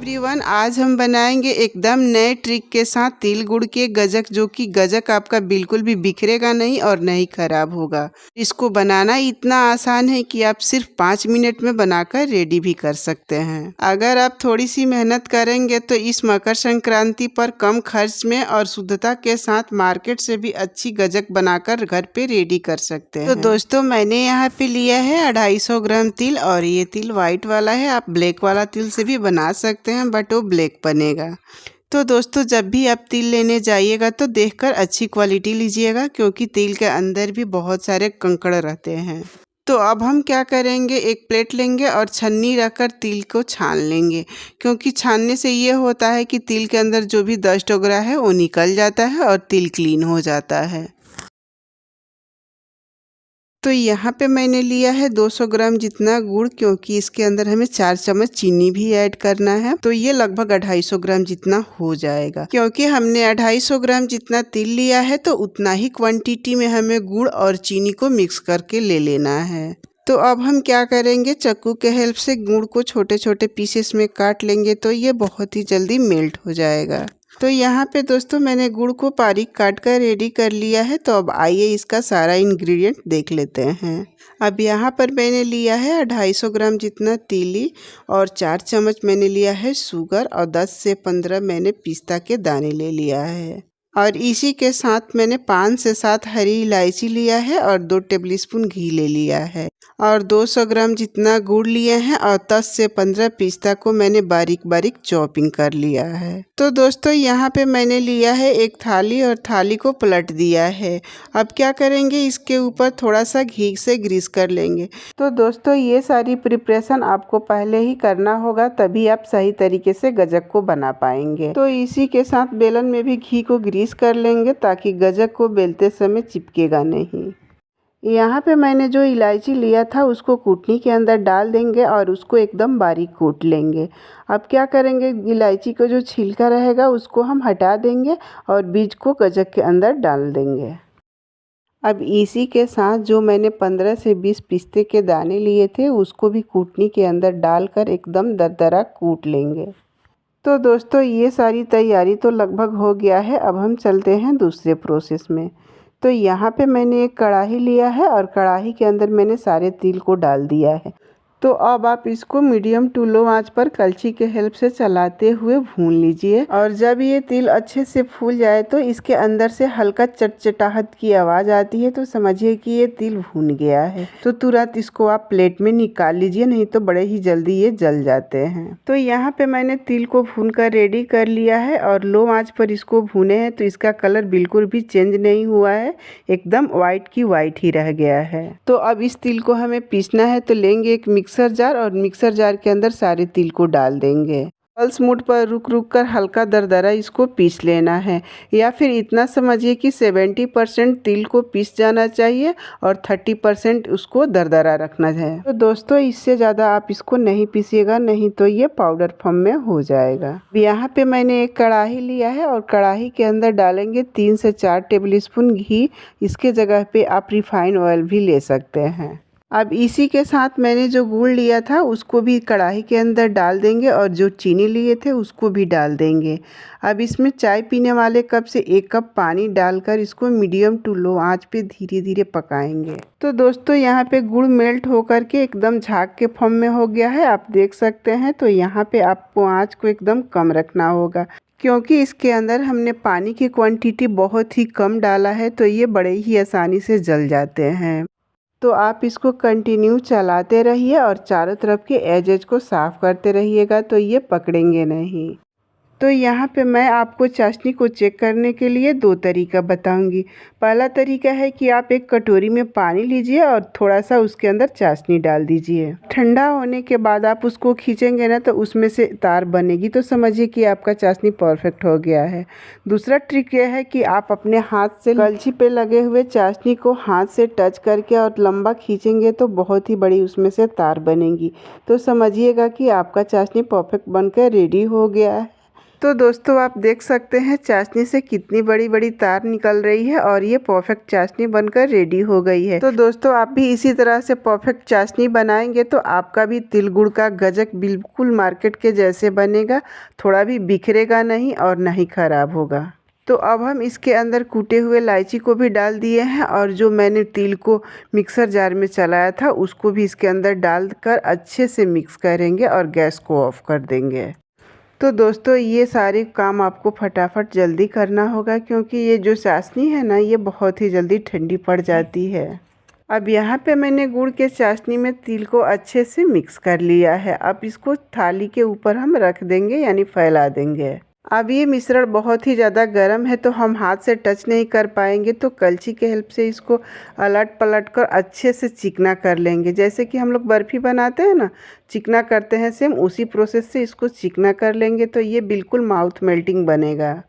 Everyone, आज हम बनाएंगे एकदम नए ट्रिक के साथ तिल गुड़ के गजक, जो कि गजक आपका बिल्कुल भी बिखरेगा नहीं और नहीं खराब होगा। इसको बनाना इतना आसान है कि आप सिर्फ 5 मिनट में बनाकर रेडी भी कर सकते हैं। अगर आप थोड़ी सी मेहनत करेंगे तो इस मकर संक्रांति पर कम खर्च में और शुद्धता के साथ मार्केट से भी अच्छी गजक बनाकर घर पे रेडी कर सकते हैं। तो दोस्तों, मैंने यहाँ पे लिया है 250 ग्राम तिल, और ये तिल व्हाइट वाला है। आप ब्लैक वाला तिल से भी बना सकते हैं, बट वो ब्लैक बनेगा। तो दोस्तों, जब भी आप तिल लेने जाइएगा तो देखकर अच्छी क्वालिटी लीजिएगा, क्योंकि तिल के अंदर भी बहुत सारे कंकड़ रहते हैं। तो अब हम क्या करेंगे, एक प्लेट लेंगे और छन्नी रखकर तिल को छान लेंगे, क्योंकि छानने से ये होता है कि तिल के अंदर जो भी डस्ट वगैरह है वो निकल जाता है और तिल क्लीन हो जाता है। तो यहाँ पे मैंने लिया है 200 ग्राम जितना गुड़, क्योंकि इसके अंदर हमें 4 चम्मच चीनी भी ऐड करना है। तो ये लगभग 250 ग्राम जितना हो जाएगा। क्योंकि हमने 250 ग्राम जितना तिल लिया है तो उतना ही क्वांटिटी में हमें गुड़ और चीनी को मिक्स करके ले लेना है। तो अब हम क्या करेंगे, चाकू के हेल्प से गुड़ को छोटे छोटे पीसेस में काट लेंगे, तो ये बहुत ही जल्दी मेल्ट हो जाएगा। तो यहाँ पे दोस्तों, मैंने गुड़ को बारीक काट कर रेडी कर लिया है। तो अब आइए इसका सारा इंग्रेडिएंट देख लेते हैं। अब यहाँ पर मैंने लिया है 250 ग्राम जितना तीली, और 4 चम्मच मैंने लिया है शुगर, और 10 से 15 मैंने पिस्ता के दाने ले लिया है। और इसी के साथ मैंने 5 से 7 हरी इलायची लिया है, और 2 टेबलस्पून घी ले लिया है, और 200 ग्राम जितना गुड़ लिए हैं, और 10 से 15 पिस्ता को मैंने बारीक बारीक चॉपिंग कर लिया है। तो दोस्तों, यहाँ पे मैंने लिया है एक थाली, और थाली को पलट दिया है। अब क्या करेंगे, इसके ऊपर थोड़ा सा घी से ग्रीस कर लेंगे। तो दोस्तों, ये सारी प्रिपरेशन आपको पहले ही करना होगा, तभी आप सही तरीके से गजक को बना पाएंगे। तो इसी के साथ बेलन में भी घी को ग्रीस कर लेंगे, ताकि गजक को बेलते समय चिपकेगा नहीं। यहाँ पे मैंने जो इलायची लिया था उसको कूटनी के अंदर डाल देंगे, और उसको एकदम बारीक कूट लेंगे। अब क्या करेंगे, इलायची का जो छिलका रहेगा उसको हम हटा देंगे, और बीज को गजक के अंदर डाल देंगे। अब इसी के साथ जो मैंने 15 से 20 पिस्ते के दाने लिए थे उसको भी कूटनी के अंदर डालकर एकदम दरदरा कूट लेंगे। तो दोस्तों, ये सारी तैयारी तो लगभग हो गया है। अब हम चलते हैं दूसरे प्रोसेस में। तो यहाँ पे मैंने एक कढ़ाई लिया है, और कढ़ाई के अंदर मैंने सारे तिल को डाल दिया है। तो अब आप इसको मीडियम टू लो आंच पर कलछी के हेल्प से चलाते हुए भून लीजिए। और जब ये तिल अच्छे से फूल जाए तो इसके अंदर से हल्का चटचटाहट की आवाज़ आती है, तो समझिए कि ये तिल भून गया है। तो तुरंत इसको आप प्लेट में निकाल लीजिए, नहीं तो बड़े ही जल्दी ये जल जाते हैं। तो यहाँ पे मैंने तिल को भून कर रेडी कर लिया है, और लो आंच पर इसको भूने हैं तो इसका कलर बिल्कुल भी चेंज नहीं हुआ है, एकदम वाइट की वाइट ही रह गया है। तो अब इस तिल को हमें पीसना है। तो लेंगे एक मिक्सर जार, और मिक्सर जार के अंदर सारे तिल को डाल देंगे। पल्स मोड पर रुक रुक कर हल्का दरदरा इसको पीस लेना है, या फिर इतना समझिए कि 70% तिल को पीस जाना चाहिए और 30% उसको दरदरा रखना है। तो दोस्तों, इससे ज़्यादा आप इसको नहीं पीसिएगा, नहीं तो ये पाउडर फॉर्म में हो जाएगा। यहाँ पे मैंने एक कढ़ाई लिया है, और कढ़ाई के अंदर डालेंगे 3 से 4 टेबलस्पून घी। इसके जगह पे आप रिफाइंड ऑयल भी ले सकते हैं। अब इसी के साथ मैंने जो गुड़ लिया था उसको भी कढ़ाई के अंदर डाल देंगे, और जो चीनी लिए थे उसको भी डाल देंगे। अब इसमें चाय पीने वाले कप से 1 कप पानी डालकर इसको मीडियम टू लो आंच पे धीरे धीरे पकाएंगे। तो दोस्तों, यहाँ पे गुड़ मेल्ट होकर के एकदम झाग के फॉर्म में हो गया है, आप देख सकते हैं। तो यहाँ पे आपको आँच को एकदम कम रखना होगा, क्योंकि इसके अंदर हमने पानी की क्वांटिटी बहुत ही कम डाला है, तो ये बड़े ही आसानी से जल जाते हैं। तो आप इसको कंटिन्यू चलाते रहिए, और चारों तरफ के एजेज को साफ़ करते रहिएगा, तो ये पकड़ेंगे नहीं। तो यहाँ पे मैं आपको चाशनी को चेक करने के लिए 2 तरीका बताऊंगी। पहला तरीका है कि आप एक कटोरी में पानी लीजिए और थोड़ा सा उसके अंदर चाशनी डाल दीजिए। ठंडा होने के बाद आप उसको खींचेंगे ना, तो उसमें से तार बनेगी, तो समझिए कि आपका चाशनी परफेक्ट हो गया है। दूसरा ट्रिक यह है कि आप अपने हाथ से कलछी पे लगे हुए चाशनी को हाथ से टच करके और लंबा खींचेंगे तो बहुत ही बड़ी उसमें से तार बनेगी। तो समझिएगा कि आपका चाशनी परफेक्ट बनकर रेडी हो गया है। तो दोस्तों आप देख सकते हैं चाशनी से कितनी बड़ी बड़ी तार निकल रही है और ये परफेक्ट चाशनी बनकर रेडी हो गई है। तो दोस्तों आप भी इसी तरह से परफेक्ट चाशनी बनाएंगे तो आपका भी तिल गुड़ का गजक बिल्कुल मार्केट के जैसे बनेगा, थोड़ा भी बिखरेगा नहीं और ना ही खराब होगा। तो अब हम इसके अंदर कूटे हुए इलायची को भी डाल दिए हैं और जो मैंने तिल को मिक्सर जार में चलाया था उसको भी इसके अंदर डालकर अच्छे से मिक्स करेंगे और गैस को ऑफ कर देंगे। तो दोस्तों ये सारे काम आपको फटाफट जल्दी करना होगा क्योंकि ये जो चाशनी है ना ये बहुत ही जल्दी ठंडी पड़ जाती है। अब यहाँ पे मैंने गुड़ के चाशनी में तिल को अच्छे से मिक्स कर लिया है। अब इसको थाली के ऊपर हम रख देंगे यानी फैला देंगे। अब ये मिश्रण बहुत ही ज़्यादा गर्म है तो हम हाथ से टच नहीं कर पाएंगे, तो कलछी के हेल्प से इसको अलट पलट कर अच्छे से चिकना कर लेंगे। जैसे कि हम लोग बर्फ़ी बनाते हैं ना, चिकना करते हैं, सेम उसी प्रोसेस से इसको चिकना कर लेंगे तो ये बिल्कुल माउथ मेल्टिंग बनेगा।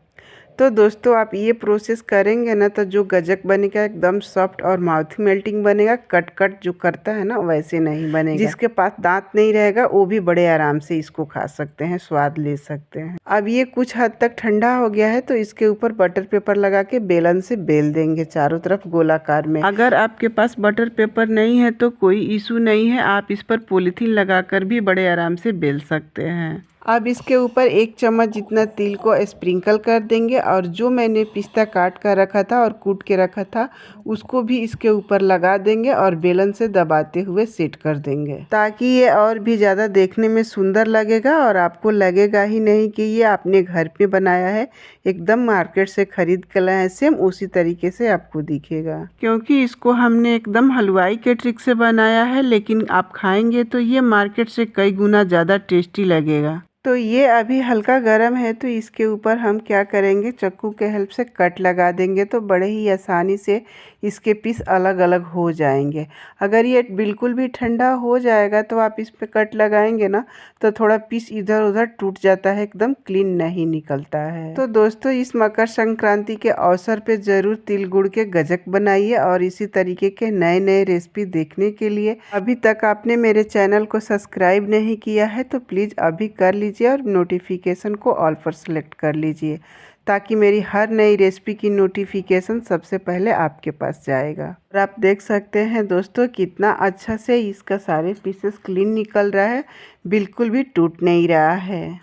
तो दोस्तों आप ये प्रोसेस करेंगे ना तो जो गजक बनेगा एकदम सॉफ्ट और माउथ मेल्टिंग बनेगा। कट कट जो करता है ना वैसे नहीं बनेगा। जिसके पास दांत नहीं रहेगा वो भी बड़े आराम से इसको खा सकते हैं, स्वाद ले सकते हैं। अब ये कुछ हद तक ठंडा हो गया है तो इसके ऊपर बटर पेपर लगा के बेलन से बेल देंगे चारों तरफ गोलाकार में। अगर आपके पास बटर पेपर नहीं है तो कोई इशू नहीं है, आप इस पर पॉलीथीन लगाकर भी बड़े आराम से बेल सकते हैं। अब इसके ऊपर 1 चम्मच जितना तिल को स्प्रिंकल कर देंगे और जो मैंने पिस्ता काट कर रखा था और कूट के रखा था उसको भी इसके ऊपर लगा देंगे और बेलन से दबाते हुए सेट कर देंगे ताकि ये और भी ज़्यादा देखने में सुंदर लगेगा और आपको लगेगा ही नहीं कि ये आपने घर पे बनाया है, एकदम मार्केट से खरीद कर लाए हैं, सेम उसी तरीके से आपको दिखेगा। क्योंकि इसको हमने एकदम हलवाई के ट्रिक से बनाया है, लेकिन आप खाएंगे तो ये मार्केट से कई गुना ज़्यादा टेस्टी लगेगा। तो ये अभी हल्का गर्म है तो इसके ऊपर हम क्या करेंगे, चाकू के हेल्प से कट लगा देंगे तो बड़े ही आसानी से इसके पीस अलग अलग हो जाएंगे। अगर ये बिल्कुल भी ठंडा हो जाएगा तो आप इस पे कट लगाएंगे ना तो थोड़ा पीस इधर उधर टूट जाता है, एकदम क्लीन नहीं निकलता है। तो दोस्तों इस मकर संक्रांति के अवसर पे ज़रूर तिल गुड़ के गजक बनाइए और इसी तरीके के नए नए रेसिपी देखने के लिए अभी तक आपने मेरे चैनल को सब्सक्राइब नहीं किया है तो प्लीज़ अभी कर लीजिए और नोटिफिकेशन को ऑल पर सेलेक्ट कर लीजिए ताकि मेरी हर नई रेसिपी की नोटिफिकेशन सबसे पहले आपके पास जाएगा। और आप देख सकते हैं दोस्तों कितना अच्छा से इसका सारे पीसेस क्लीन निकल रहा है, बिल्कुल भी टूट नहीं रहा है।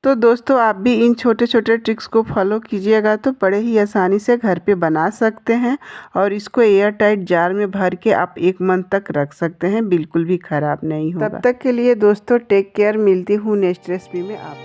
तो दोस्तों आप भी इन छोटे छोटे ट्रिक्स को फॉलो कीजिएगा तो बड़े ही आसानी से घर पे बना सकते हैं और इसको एयर टाइट जार में भर के आप 1 मंथ तक रख सकते हैं, बिल्कुल भी ख़राब नहीं होगा। तब तक के लिए दोस्तों टेक केयर, मिलती हूँ नेक्स्ट रेसिपी में आप।